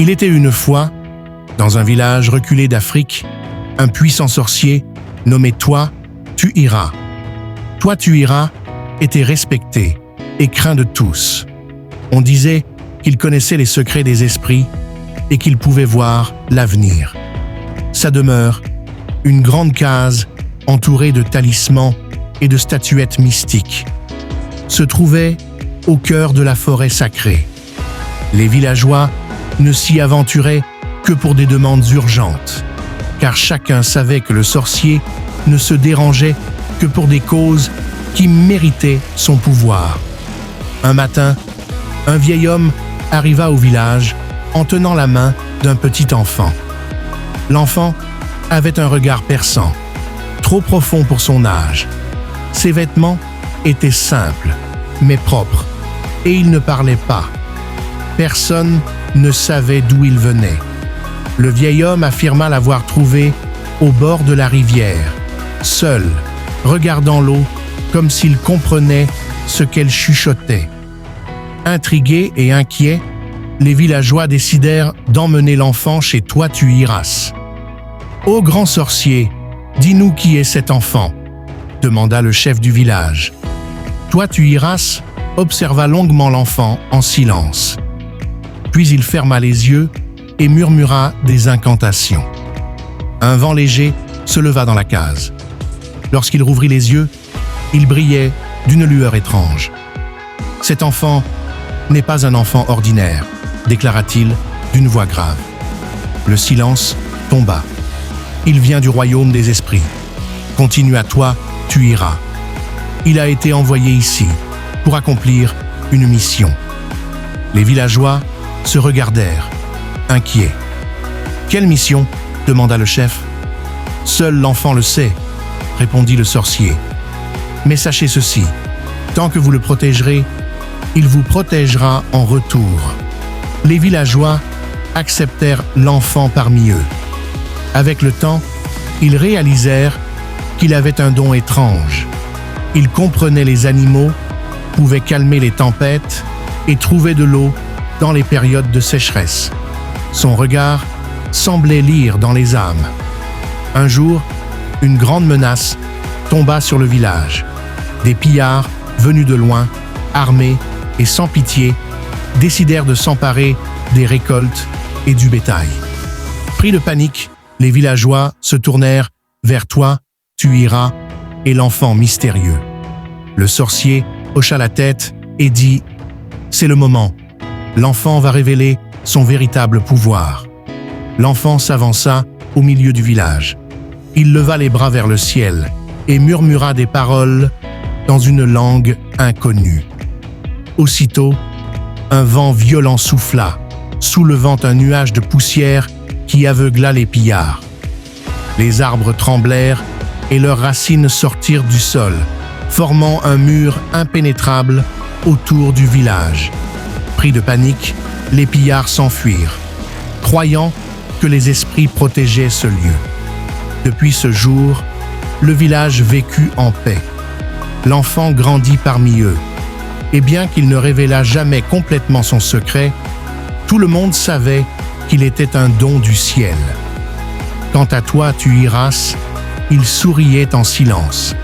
Il était une fois, dans un village reculé d'Afrique, un puissant sorcier nommé Toi, tu iras. Toi, tu iras était respecté et craint de tous. On disait qu'il connaissait les secrets des esprits et qu'il pouvait voir l'avenir. Sa demeure, une grande case entourée de talismans et de statuettes mystiques, se trouvait au cœur de la forêt sacrée. Les villageois ne s'y aventuraient que pour des demandes urgentes, car chacun savait que le sorcier ne se dérangeait que pour des causes qui méritaient son pouvoir. Un matin, un vieil homme arriva au village en tenant la main d'un petit enfant. L'enfant avait un regard perçant, trop profond pour son âge. Ses vêtements étaient simples, mais propres, et il ne parlait pas. Personne ne savait d'où il venait. Le vieil homme affirma l'avoir trouvé au bord de la rivière, seul, regardant l'eau comme s'il comprenait ce qu'elle chuchotait. Intrigués et inquiets, les villageois décidèrent d'emmener l'enfant chez Toi, tu iras. « Ô grand sorcier, dis-nous qui est cet enfant ?» demanda le chef du village. Toi, tu iras observa longuement l'enfant en silence. Puis il ferma les yeux et murmura des incantations. Un vent léger se leva dans la case. Lorsqu'il rouvrit les yeux, il brillait d'une lueur étrange. « Cet enfant n'est pas un enfant ordinaire, » déclara-t-il d'une voix grave. Le silence tomba. « Il vient du royaume des esprits. Continue toi, tu iras. Il a été envoyé ici pour accomplir une mission. » Les villageois se regardèrent, inquiets. « Quelle mission ?» demanda le chef. « Seul l'enfant le sait, » répondit le sorcier. « Mais sachez ceci, tant que vous le protégerez, il vous protégera en retour. » Les villageois acceptèrent l'enfant parmi eux. Avec le temps, ils réalisèrent qu'il avait un don étrange. Il comprenait les animaux, pouvait calmer les tempêtes et trouver de l'eau dans les périodes de sécheresse. Son regard semblait lire dans les âmes. Un jour, une grande menace tomba sur le village. Des pillards, venus de loin, armés et sans pitié, décidèrent de s'emparer des récoltes et du bétail. Pris de panique, les villageois se tournèrent vers Toi, tu iras, et l'enfant mystérieux. Le sorcier hocha la tête et dit « C'est le moment. L'enfant va révéler son véritable pouvoir. » L'enfant s'avança au milieu du village. Il leva les bras vers le ciel et murmura des paroles dans une langue inconnue. Aussitôt, un vent violent souffla, soulevant un nuage de poussière qui aveugla les pillards. Les arbres tremblèrent et leurs racines sortirent du sol, formant un mur impénétrable autour du village. Pris de panique, les pillards s'enfuirent, croyant que les esprits protégeaient ce lieu. Depuis ce jour, le village vécut en paix. L'enfant grandit parmi eux, et bien qu'il ne révéla jamais complètement son secret, tout le monde savait qu'il était un don du ciel. Quant à Toi, tu iras, il souriait en silence,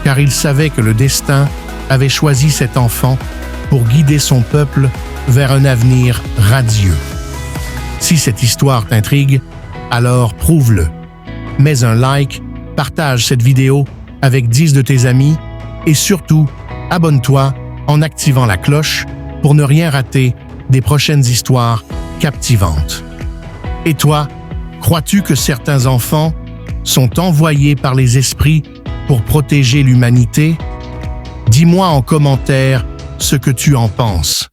car il savait que le destin avait choisi cet enfant pour guider son peuple vers un avenir radieux. Si cette histoire t'intrigue, alors prouve-le. Mets un like, partage cette vidéo avec 10 de tes amis et surtout, abonne-toi en activant la cloche pour ne rien rater des prochaines histoires captivantes. Et toi, crois-tu que certains enfants sont envoyés par les esprits pour protéger l'humanité? Dis-moi en commentaire ce que tu en penses.